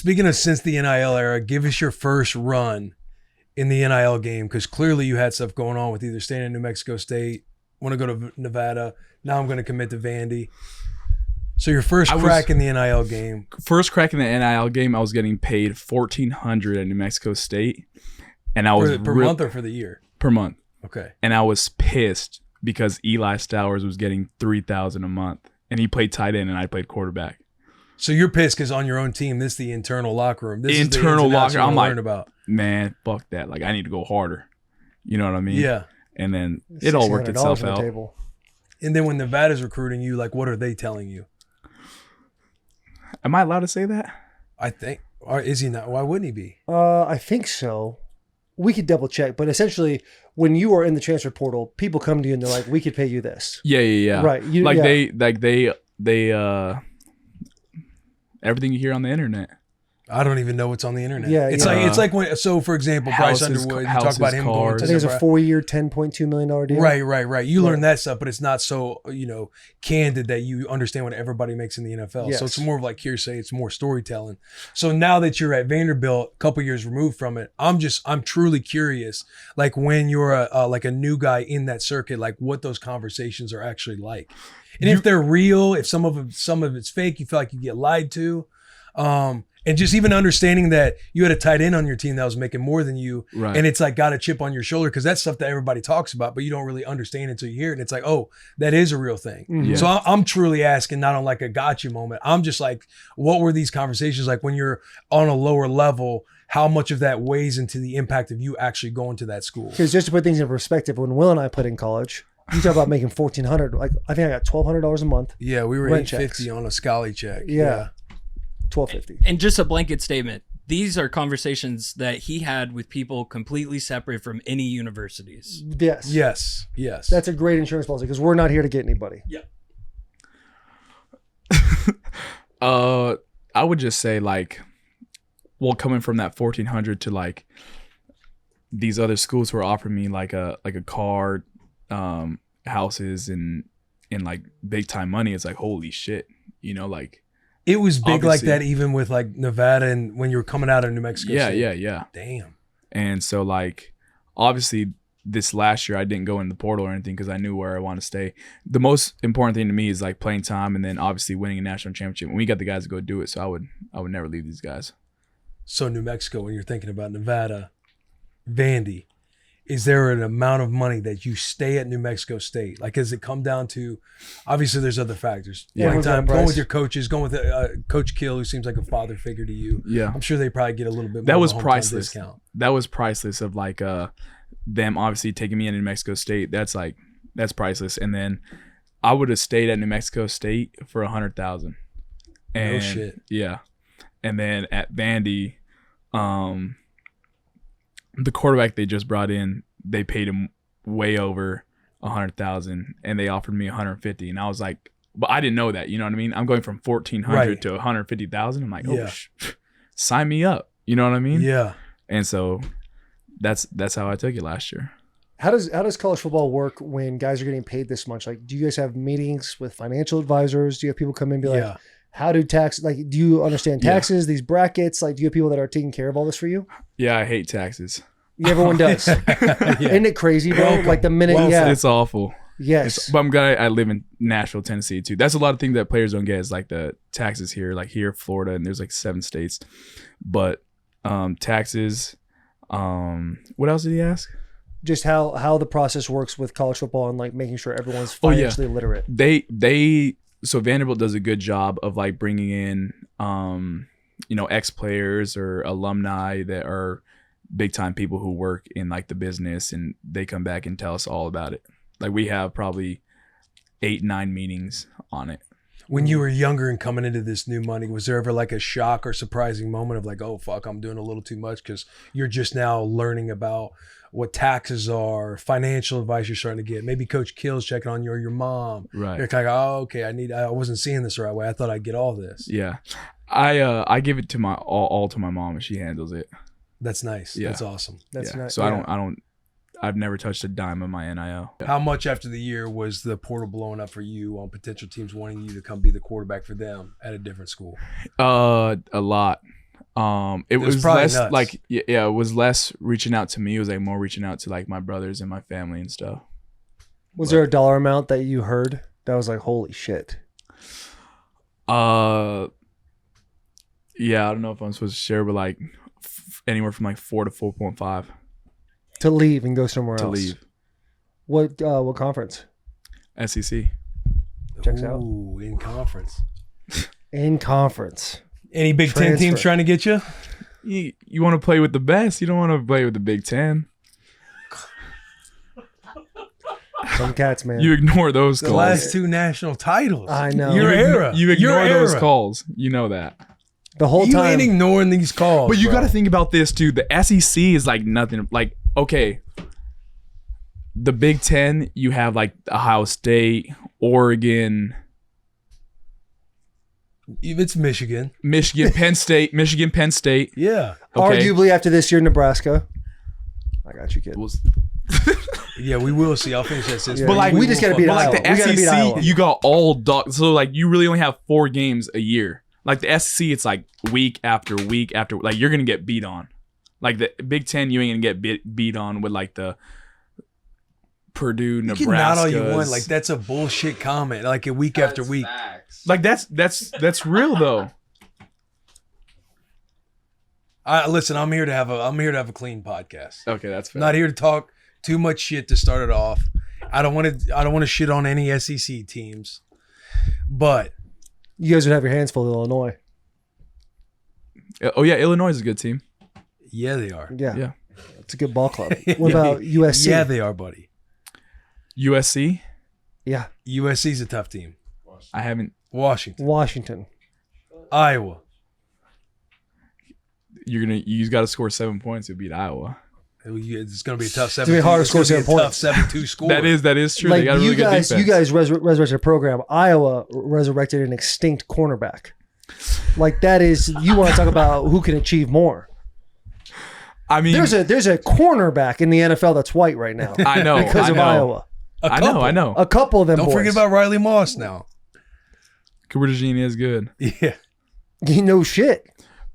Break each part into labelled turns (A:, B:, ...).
A: Speaking of since the NIL era, give us your first run in the NIL game, because clearly you had stuff going on with either staying in New Mexico State, want to go to Nevada. Now I'm going to commit to Vandy. So your first crack in the NIL game.
B: First crack in the NIL game, I was getting paid $1,400 at New Mexico State, and I was
A: per month or for the year?
B: Per month.
A: Okay.
B: And I was pissed because Eli Stowers was getting $3,000 a month, and he played tight end, and I played quarterback.
A: So you're pissed because on your own team, this is the internal locker room. This
B: internal
A: is the
B: locker. I'm like,
A: about.
B: Man, fuck that. Like, I need to go harder. You know what I mean?
A: Yeah.
B: And then it all worked itself out.
A: And then when Nevada's recruiting you, like, what are they telling you?
B: Am I allowed to say that?
A: I think. Or is he not? Why wouldn't he be?
C: I think so. We could double check, but essentially, when you are in the transfer portal, people come to you and they're like, "We could pay you this."
B: Yeah.
C: Right.
B: They everything you hear on the internet.
A: I don't even know what's on the internet.
C: Yeah,
A: it's like when. So for example, Bryce Underwood. You talk about him going to.
C: I think it's a 4-year, $10.2 million deal.
A: Right. You learn that stuff, but it's not so candid that you understand what everybody makes in the NFL.
C: Yes.
A: So it's more of like hearsay. It's more storytelling. So now that you're at Vanderbilt, a couple years removed from it, I'm truly curious. Like when you're a new guy in that circuit, like what those conversations are actually like, and if they're real, if some of it's fake, you feel like you get lied to. And just even understanding that you had a tight end on your team that was making more than you,
B: right.
A: And it's like got a chip on your shoulder, because that's stuff that everybody talks about, but you don't really understand until you hear it. And it's like, oh, that is a real thing.
C: Mm-hmm.
A: So I'm truly asking, not on like a gotcha moment. I'm just like, what were these conversations like when you're on a lower level? How much of that weighs into the impact of you actually going to that school?
C: Because just to put things in perspective, when Will and I played in college, you talk about making $1,400. Like I think I got $1,200 a month.
A: Yeah, we were $850 on a Scally check.
C: Yeah. $1,250.
D: And just a blanket statement. These are conversations that he had with people completely separate from any universities.
C: Yes.
A: That's
C: a great insurance policy because we're not here to get anybody.
D: Yeah.
B: I would just say coming from that 1,400 to like these other schools who are offering me like a car, houses and like big time money. It's like, holy shit, like.
A: It was big like that even with like Nevada and when you were coming out of New Mexico State.
B: Yeah.
A: Damn.
B: And so like, obviously this last year I didn't go in the portal or anything because I knew where I want to stay. The most important thing to me is like playing time and then obviously winning a national championship. And we got the guys to go do it. So I would never leave these guys.
A: So New Mexico, when you're thinking about Nevada, Vandy, is there an amount of money that you stay at New Mexico State? Like, does it come down to, obviously there's other factors.
C: Yeah.
A: Time, going with your coaches, going with Coach Kill, who seems like a father figure to you.
B: Yeah.
A: I'm sure they probably get a little bit more.
B: That was
A: of a hometown
B: priceless.
A: Discount.
B: That was priceless of like them obviously taking me into New Mexico State. That's priceless. And then I would have stayed at New Mexico State for $100,000.
A: No shit.
B: Yeah. And then at Vandy, the quarterback they just brought in, they paid him way over $100,000 and they offered me $150,000. And I was like, but I didn't know that, you know what I mean? I'm going from $1,400 to $150,000. I'm like, sign me up. You know what I mean?
A: Yeah.
B: And so that's how I took it last year.
C: How does college football work when guys are getting paid this much? Like, do you guys have meetings with financial advisors? Do you have people come in and be like, how do do you understand taxes, these brackets? Like, do you have people that are taking care of all this for you?
B: Yeah, I hate taxes.
C: Everyone does. Isn't it crazy, bro?
A: Welcome.
C: Like the minute,
B: It's awful.
C: Yes.
B: But I'm glad I live in Nashville, Tennessee too. That's a lot of things that players don't get is like the taxes here, like here, Florida, and there's like 7 states. But taxes, what else did he ask?
C: Just how the process works with college football and like making sure everyone's financially literate.
B: So Vanderbilt does a good job of like bringing in, ex-players or alumni that are big time people who work in like the business, and they come back and tell us all about it. Like we have probably 8-9 meetings on it.
A: When you were younger and coming into this new money, was there ever like a shock or surprising moment of like, oh fuck, I'm doing a little too much? Because you're just now learning about what taxes are, financial advice you're starting to get. Maybe Coach Kill's checking on you or your mom.
B: Right.
A: You're kind of, oh, okay, I wasn't seeing this the right way. I thought I'd get all this.
B: Yeah. I give it to my all to my mom and she handles it.
A: That's nice. Yeah. That's awesome.
C: That's nice.
B: So I've never touched a dime of my NIL.
A: How much after the year was the portal blowing up for you on potential teams wanting you to come be the quarterback for them at a different school?
B: A lot. It was
A: probably
B: less
A: nuts.
B: like yeah, it was less reaching out to me. It was like more reaching out to like my brothers and my family and stuff.
C: Was there a dollar amount that you heard that was like, holy shit?
B: Yeah, I don't know if I'm supposed to share, but like anywhere from like 4 to 4.5
C: To leave and go somewhere
B: to
C: else.
B: leave.
C: What conference?
B: SEC.
C: Checks out.
A: Ooh, in conference.
C: In conference.
A: Any Big Ten
C: Transfer.
A: teams trying to get you?
B: You want to play with the best. You don't want to play with the Big Ten.
C: Some cats, man.
B: You ignore those
A: The
B: calls.
A: last 2 national titles.
C: I know.
A: Your era.
B: You
A: Your
B: ignore those
A: era.
B: calls. You know that.
C: The whole
A: You
C: time.
A: ain't ignoring these calls.
B: But you
A: bro.
B: got to think about this too. The SEC is like nothing. Like, okay, the Big Ten, you have like Ohio State, Oregon,
A: It's Michigan.
B: Michigan, Penn State, Penn State.
A: Yeah.
B: Okay.
C: Arguably after this year, Nebraska. I got you, kid.
A: Yeah, we will see. I'll finish that sentence.
C: Yeah,
B: But like
C: we just gotta beat
B: but like
C: Iowa.
B: the
C: We gotta beat Iowa.
B: SEC, you got all dogs. So like you really only have 4 games a year. Like the SEC, it's like week after week after. Like you're gonna get beat on. Like the Big Ten, you ain't gonna get beat on with like the Purdue,
A: You
B: Nebraska.
A: can not all you want. Like that's a bullshit comment. Like a week after week.
B: Like that's real though.
A: Listen, I'm here to have a clean podcast.
B: Okay, that's fair.
A: I'm not here to talk too much shit to start it off. I don't want to shit on any SEC teams, but
C: You guys would have your hands full of Illinois.
B: Oh yeah, Illinois is a good team.
A: yeah, they are.
C: Yeah.
B: Yeah.
C: It's a good ball club. What about USC?
A: Yeah, they are, buddy.
B: USC,
C: Yeah.
A: USC's a tough team.
B: I haven't.
A: Washington,
C: Washington.
A: Iowa.
B: You got to score 7 points to beat Iowa.
A: It's going to be a tough 7-2.
C: gonna be hard to score
A: It's gonna
C: 7
A: be a
C: points.
A: tough 7-2 score.
B: That is true.
C: Like
B: they got a really
C: you guys,
B: good defense.
C: you guys resurrected a program. Iowa resurrected an extinct cornerback. Like that is, you want to talk about who can achieve more.
B: I mean,
C: There's a cornerback in the NFL that's white right now.
B: I know
C: because
B: I
C: of
B: know.
C: Iowa.
B: I know.
C: A couple of them
A: Don't
C: boys.
A: forget about Riley Moss now.
B: Cooper DeJean is good,
A: Yeah.
C: You know shit.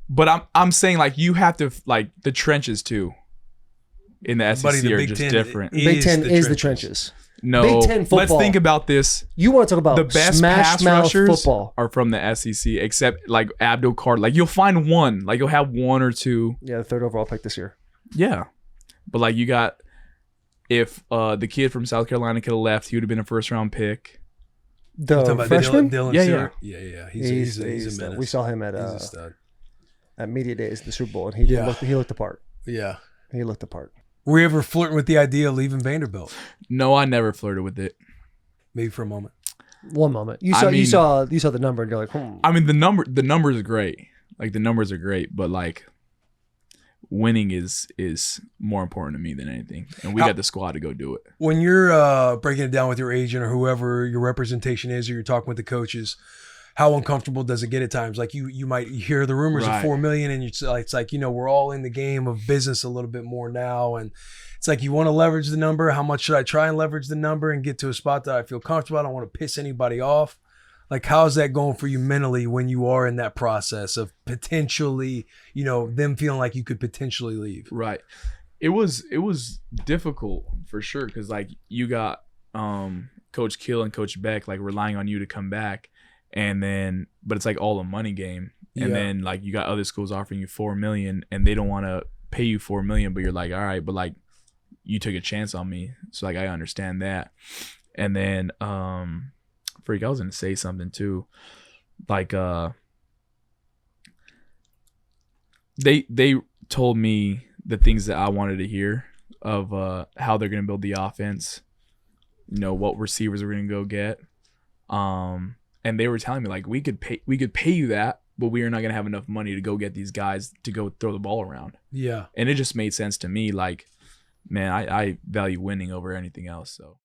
B: but I'm saying like you have to like the trenches too. In the SEC
A: Buddy, the
B: are
A: Big
B: just
A: Ten
B: different.
C: Big Ten is the trenches.
B: No,
C: Big Ten
B: let's
C: football.
B: think about this.
C: You want to talk about
B: The best
C: smash
B: pass
C: mouth
B: rushers
C: football?
B: are from the SEC, except like Abdul Carter. Like you'll find one, like you'll have 1 or 2.
C: Yeah, the 3rd overall pick this year.
B: Yeah, but like you got, if the kid from South Carolina could have left, he would have been a 1st-round pick.
C: The
A: Talking about
C: freshman.
A: Dylan
B: Yeah,
A: Sierra? Yeah. He's a menace.
C: We saw him at
A: He's a stud.
C: at media days, the Super Bowl, and he looked the part.
A: Yeah.
C: He looked the part.
A: Were you ever flirting with the idea of leaving Vanderbilt?
B: No, I never flirted with it.
A: Maybe for a moment.
C: One moment, you
B: I
C: saw
B: mean-
C: you saw the number, and you're like,
B: I mean, the numbers are great. Like the numbers are great, but like winning is more important to me than anything. And we got the squad to go do it.
A: When you're breaking it down with your agent or whoever your representation is, or you're talking with the coaches, how uncomfortable does it get at times? Like you might hear the rumors
B: Right.
A: of 4 million, and it's like we're all in the game of business a little bit more now, and it's like you want to leverage the number. How much should I try and leverage the number and get to a spot that I feel comfortable? I don't want to piss anybody off. Like, how's that going for you mentally when you are in that process of potentially, them feeling like you could potentially leave?
B: Right. It was difficult for sure because like you got Coach Kill and Coach Beck like relying on you to come back, and then but it's like all a money game, and
A: Yeah.
B: then like you got other schools offering you $4 million and they don't want to pay you $4 million, but you're like, all right, but like you took a chance on me, so like I understand that. And then freak, I was gonna say something too, like they told me the things that I wanted to hear of how they're gonna build the offense, what receivers we're gonna go get, and they were telling me like we could pay you that, but we are not gonna have enough money to go get these guys to go throw the ball around.
A: Yeah.
B: And it just made sense to me. Like, man, I value winning over anything else. So